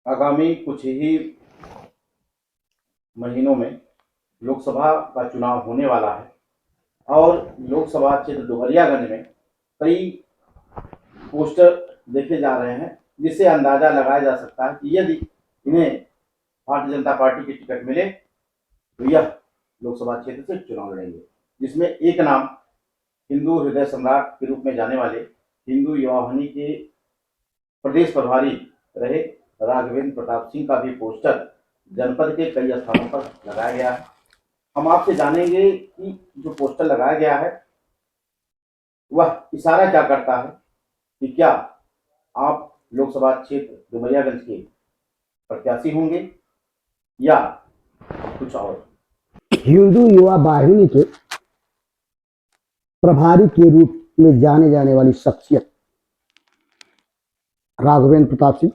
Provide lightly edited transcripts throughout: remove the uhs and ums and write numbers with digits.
आगामी कुछ ही महीनों में लोकसभा का चुनाव होने वाला है और लोकसभा क्षेत्र डुमरियागंज में कई पोस्टर देखे जा रहे हैं, जिससे अंदाजा लगाया जा सकता है कि यदि इन्हें भारतीय जनता पार्टी की टिकट मिले तो यह लोकसभा क्षेत्र से चुनाव लड़ेंगे, जिसमें एक नाम हिंदू हृदय सम्राट के रूप में जाने वाले हिंदू युवा वाहिनी के प्रदेश प्रभारी रहे राघवेंद्र प्रताप सिंह का भी पोस्टर जनपद के कई स्थानों पर लगाया गया है। हम आपसे जानेंगे कि जो पोस्टर लगाया गया है वह इशारा क्या करता है कि क्या आप लोकसभा क्षेत्र डुमरियागंज के प्रत्याशी होंगे या कुछ और। हिंदू युवा वाहिनी के प्रभारी के रूप में जाने जाने वाली शख्सियत राघवेंद्र प्रताप सिंह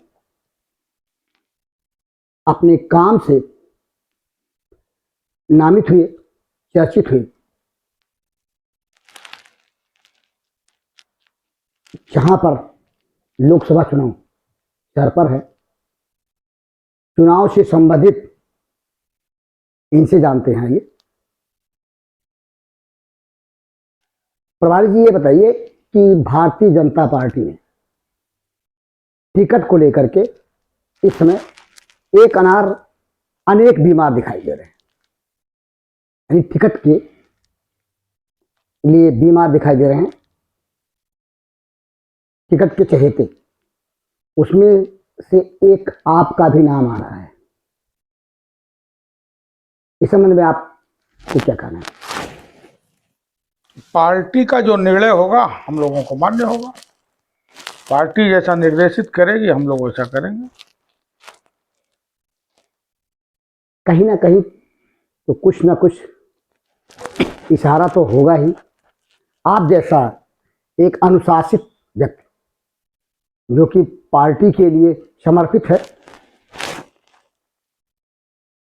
अपने काम से नामित हुए, चर्चित हुए। जहां पर लोकसभा चुनाव सर पर है, चुनाव से संबंधित इनसे जानते हैं। ये प्रभारी जी, ये बताइए कि भारतीय जनता पार्टी ने टिकट को लेकर के इस समय एक अनार अनेक बीमार दिखाई दे रहे हैं, यानी टिकट के लिए बीमार दिखाई दे रहे हैं। टिकट के चहेते, उसमें से एक आपका भी नाम आ रहा है। इस संबंध में आपको क्या कहना है? पार्टी का जो निर्णय होगा हम लोगों को मान्य होगा। पार्टी जैसा निर्देशित करेगी हम लोग वैसा करेंगे। कहीं ना कहीं तो कुछ ना कुछ इशारा तो होगा ही। आप जैसा एक अनुशासित व्यक्ति जो कि पार्टी के लिए समर्पित है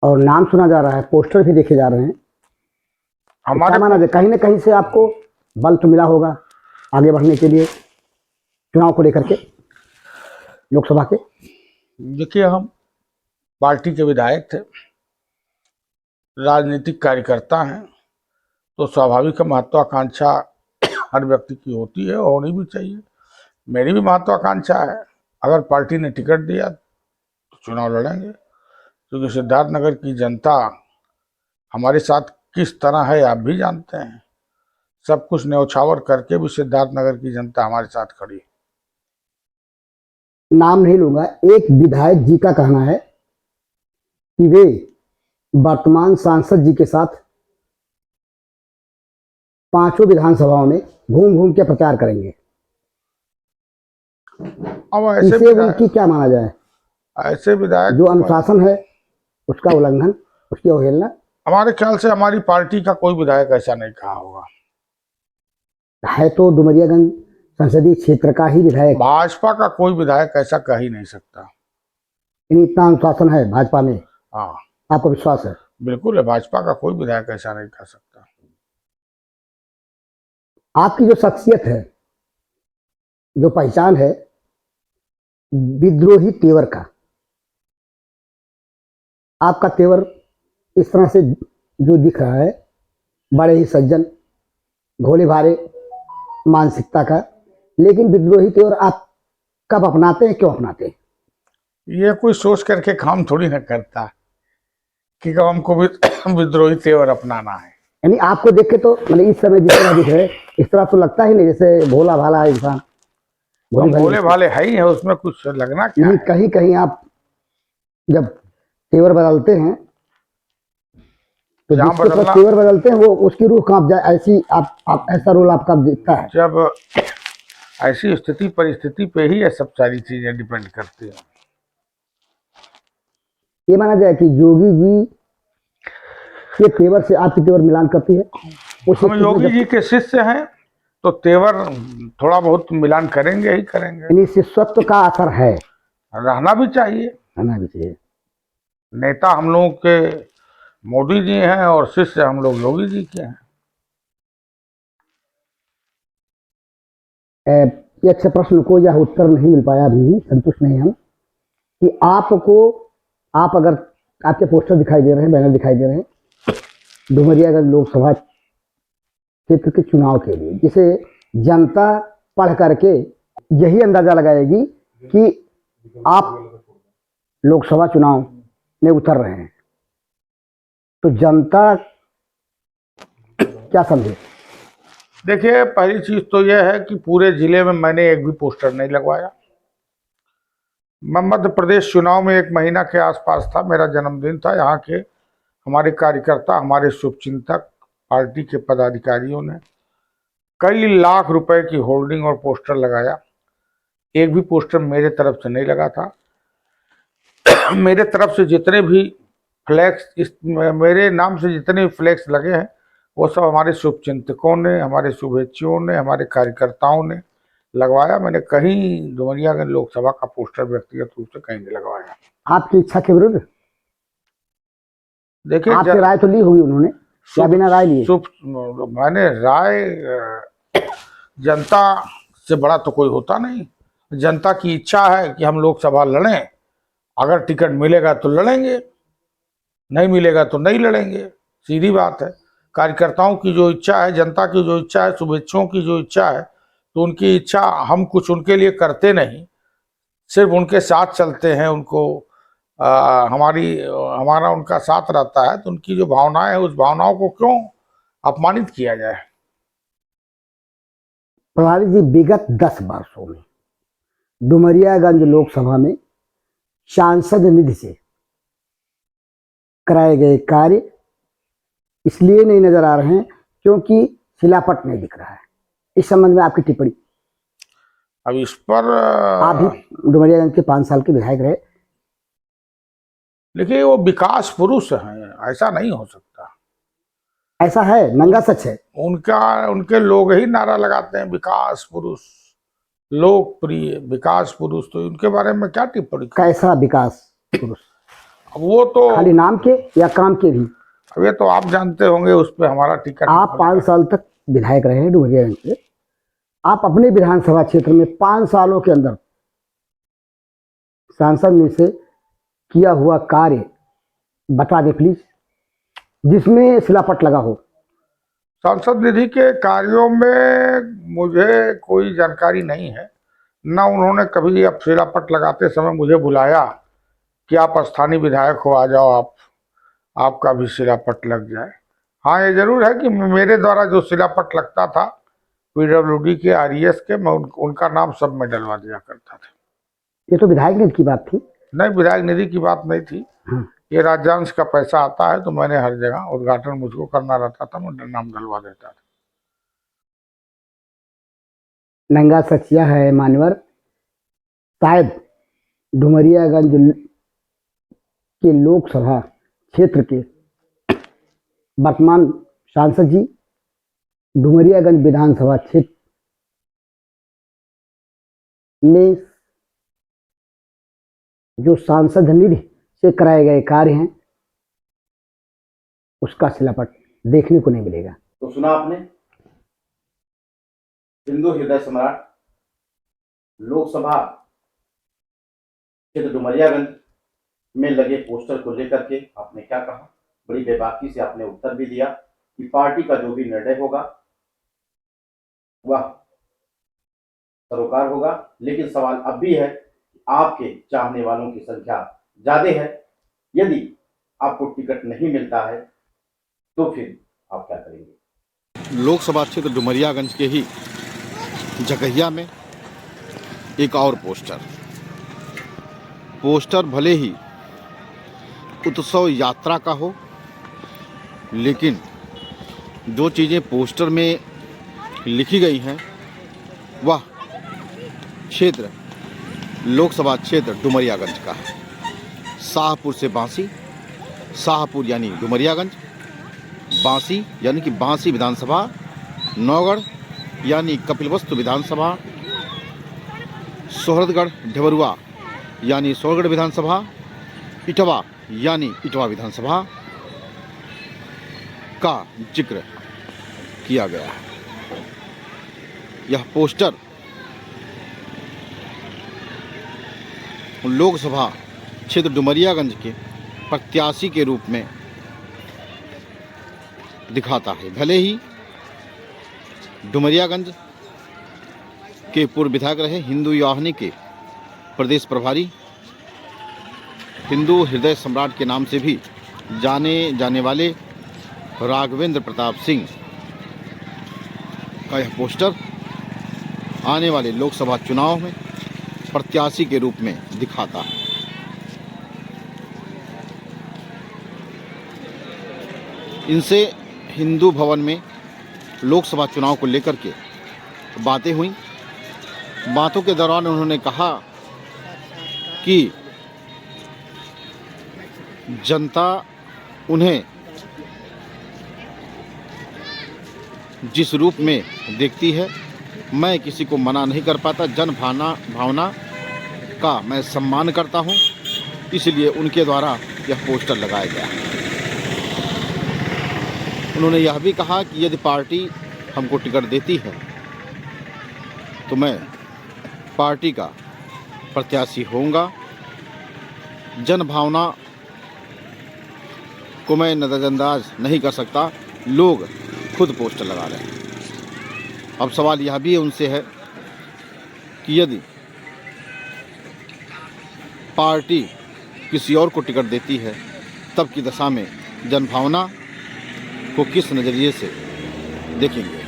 और नाम सुना जा रहा है, पोस्टर भी देखे जा रहे हैं, हमारा माना जाए कहीं ना कहीं से आपको बल तो मिला होगा आगे बढ़ने के लिए चुनाव को लेकर के, लोकसभा के। देखिए, हम पार्टी के विधायक थे, राजनीतिक कार्यकर्ता हैं, तो स्वाभाविक महत्वाकांक्षा हर व्यक्ति की होती है और होनी भी चाहिए। मेरी भी महत्वाकांक्षा है। अगर पार्टी ने टिकट दिया तो चुनाव लड़ेंगे, क्योंकि सिद्धार्थनगर की जनता हमारे साथ किस तरह है आप भी जानते हैं। सब कुछ न्यौछावर करके भी सिद्धार्थनगर की जनता हमारे साथ खड़ी है। नाम नहीं लूंगा, एक विधायक जी का कहना है कि वे वर्तमान सांसद जी के साथ 5 विधानसभाओं में घूम घूम के प्रचार करेंगे। अब इसे उनकी क्या माना जाए? ऐसे विधायक जो अनुशासन है उसका उल्लंघन, उसकी अवहेलना। हमारे ख्याल से हमारी पार्टी का कोई विधायक ऐसा नहीं कहा होगा। है तो डुमरियागंज संसदीय क्षेत्र का ही विधायक। भाजपा का कोई विधायक ऐसा कह ही नहीं सकता। इतना अनुशासन है भाजपा में? हाँ, आपको विश्वास है? बिल्कुल है। भाजपा का कोई विधायक ऐसा नहीं कह सकता। आपकी जो शख्सियत है, जो पहचान है विद्रोही तेवर का, आपका तेवर इस तरह से जो दिख रहा है, बड़े ही सज्जन, भोले भाले मानसिकता का, लेकिन विद्रोही तेवर आप कब अपनाते हैं, क्यों अपनाते हैं? ये कोई सोच करके काम थोड़ी ना करता कि हमको भी विद्रोही तेवर अपनाना है। यानी आपको देख के तो मतलब इस समय जिस तरह दिख रहे, इस तरह तो लगता ही नहीं जैसे भोला भाला इंसान। हम भोले भाले है ही है, उसमें कुछ लगना क्या है? कहीं कहीं आप जब तेवर बदलते हैं तो जिसके पास तेवर बदलते हैं वो उसकी रूह कांप जाए, ऐसी आप ऐसा रोल आपका दिखता है। जब ऐसी स्थिति परिस्थिति पे ही ये सब सारी चीजें डिपेंड करती हैं। ये माना जाए कि योगी जी के तेवर से आपकी तेवर मिलान करती है। हम योगी जी के शिष्य हैं तो तेवर थोड़ा बहुत मिलान करेंगे ही करेंगे। यानी शिष्यत्व का असर है, रहना भी चाहिए। रहना भी चाहिए। नेता हम लोगों के मोदी जी हैं और शिष्य हम लोग योगी जी के हैं। ये अच्छा प्रश्न को यह उत्तर नहीं मिल पाया, अभी संतुष्ट नहीं हम कि आप अगर आपके पोस्टर दिखाई दे रहे हैं, बैनर दिखाई दे रहे हैं डुमरियागंज लोकसभा क्षेत्र के चुनाव के लिए, जिसे जनता पढ़ करके यही अंदाजा लगाएगी कि आप लोकसभा चुनाव में उतर रहे हैं, तो जनता क्या समझे? देखिए, पहली चीज तो यह है कि पूरे जिले में मैंने एक भी पोस्टर नहीं लगवाया। मैं मध्य प्रदेश चुनाव में 1 महीना के आसपास था, मेरा जन्मदिन था। यहाँ के हमारे कार्यकर्ता, हमारे शुभचिंतक, पार्टी के पदाधिकारियों ने कई लाख रुपए की होर्डिंग और पोस्टर लगाया। एक भी पोस्टर मेरे तरफ से नहीं लगा था। मेरे तरफ से जितने भी फ्लैक्स, मेरे नाम से जितने भी फ्लैक्स लगे हैं, वो सब हमारे शुभचिंतकों ने, हमारे शुभेच्छुओं ने, हमारे कार्यकर्ताओं ने लगवाया। मैंने कहीं डुमरियागंज लोकसभा का पोस्टर व्यक्तिगत रूप से कहीं नहीं लगवाया। आपकी इच्छा के विरुद्ध? देखिए, आपसे राय तो ली होगी उन्होंने, या बिना राय लिए? मैंने राय, जनता से बड़ा तो कोई होता नहीं। जनता की इच्छा है कि हम लोकसभा लड़ें, अगर टिकट मिलेगा तो लड़ेंगे, नहीं मिलेगा तो नहीं लड़ेंगे, सीधी बात है। कार्यकर्ताओं की जो इच्छा है, जनता की जो इच्छा है, शुभेच्छुओं की जो इच्छा है, तो उनकी इच्छा, हम कुछ उनके लिए करते नहीं, सिर्फ उनके साथ चलते हैं। उनको हमारा उनका साथ रहता है, तो उनकी जो भावनाएं है, उस भावनाओं को क्यों अपमानित किया जाए? प्रभारी जी, विगत 10 वर्षों में डुमरियागंज लोकसभा में सांसद निधि से कराए गए कार्य इसलिए नहीं नजर आ रहे हैं क्योंकि शिलापट नहीं दिख रहा है। इस संबंध में आपकी टिप्पणी? अब इस पर आप भी डुमरियागंज के 5 साल के विधायक रहे। देखिए, वो विकास पुरुष हैं, ऐसा नहीं हो सकता। ऐसा है, नंगा सच है। उनके लोग ही नारा लगाते हैं, विकास पुरुष, लोकप्रिय विकास पुरुष। तो उनके बारे में क्या टिप्पणी? कैसा विकास पुरुष? अब वो तो खाली नाम के या काम के भी? अब ये तो आप जानते होंगे, उस पर हमारा टिकट। आप 5 साल तक विधायक रहे हैं डुमरियागंज से। आप अपने विधानसभा क्षेत्र में 5 सालों के अंदर सांसद निधि से किया हुआ कार्य बता दें प्लीज, जिसमें शिलापट लगा हो। सांसद निधि के कार्यों में मुझे कोई जानकारी नहीं है, ना उन्होंने कभी अब शिलापट लगाते समय मुझे बुलाया कि आप स्थानीय विधायक हो, आ जाओ, आपका भी शिलापट लग जाए। हाँ, ये जरूर है कि मेरे द्वारा जो शिलापट लगता था PWD के, RES के, मैं उनका नाम सब में डलवा दिया करता था। ये तो विधायक निधि की बात थी। नहीं, विधायक निधि की बात नहीं थी। ये राज्यांश का पैसा आता है, तो मैंने हर जगह उद्घाटन मुझको करना रहता था, मैं नाम डलवा देता था। नंगा सच यह है मान्यवर, शायद डुमरियागंज के लोकसभा क्षेत्र के वर्तमान सांसद जी डुमरियागंज विधानसभा क्षेत्र में जो सांसद निधि से कराए गए कार्य हैं, उसका शिलापट देखने को नहीं मिलेगा। तो सुना आपने, हिंदू हृदय सम्राट लोकसभा क्षेत्र डुमरियागंज में लगे पोस्टर को लेकर के आपने क्या कहा? बड़ी बेबाकी से आपने उत्तर भी दिया कि पार्टी का जो भी निर्णय होगा वह सरोकार होगा। लेकिन सवाल अब भी है कि आपके चाहने वालों की संख्या ज्यादा है, यदि आपको टिकट नहीं मिलता है तो फिर आप क्या करेंगे? लोकसभा क्षेत्र डुमरियागंज के ही जगहिया में एक और पोस्टर भले ही उत्सव यात्रा का हो, लेकिन जो चीज़ें पोस्टर में लिखी गई हैं वह क्षेत्र लोकसभा क्षेत्र डुमरियागंज का है। शाहपुर से बांसी, शाहपुर यानी डुमरियागंज, बांसी यानी कि बांसी विधानसभा, नौगढ़ यानी कपिलवस्तु विधानसभा, सोहरतगढ़ ढेबरुआ यानी सोहरगढ़ विधानसभा, इटवा यानी इटवा विधानसभा का जिक्र किया गया है। यह पोस्टर लोकसभा क्षेत्र डुमरियागंज के प्रत्याशी के रूप में दिखाता है। भले ही डुमरियागंज के पूर्व विधायक रहे, हिंदू युवाहिनी के प्रदेश प्रभारी, हिंदू हृदय सम्राट के नाम से भी जाने जाने वाले राघवेंद्र प्रताप सिंह का यह पोस्टर आने वाले लोकसभा चुनाव में प्रत्याशी के रूप में दिखाता है। इनसे हिंदू भवन में लोकसभा चुनाव को लेकर के बातें हुई। बातों के दौरान उन्होंने कहा कि जनता उन्हें जिस रूप में देखती है, मैं किसी को मना नहीं कर पाता। जन भावना का मैं सम्मान करता हूं, इसलिए उनके द्वारा यह पोस्टर लगाया गया है। उन्होंने यह भी कहा कि यदि पार्टी हमको टिकट देती है तो मैं पार्टी का प्रत्याशी होऊंगा। जन भावना को मैं नज़रअंदाज नहीं कर सकता। लोग खुद पोस्टर लगा रहे हैं। अब सवाल यह भी उनसे है कि यदि पार्टी किसी और को टिकट देती है तब की दशा में जनभावना को किस नज़रिए से देखेंगे।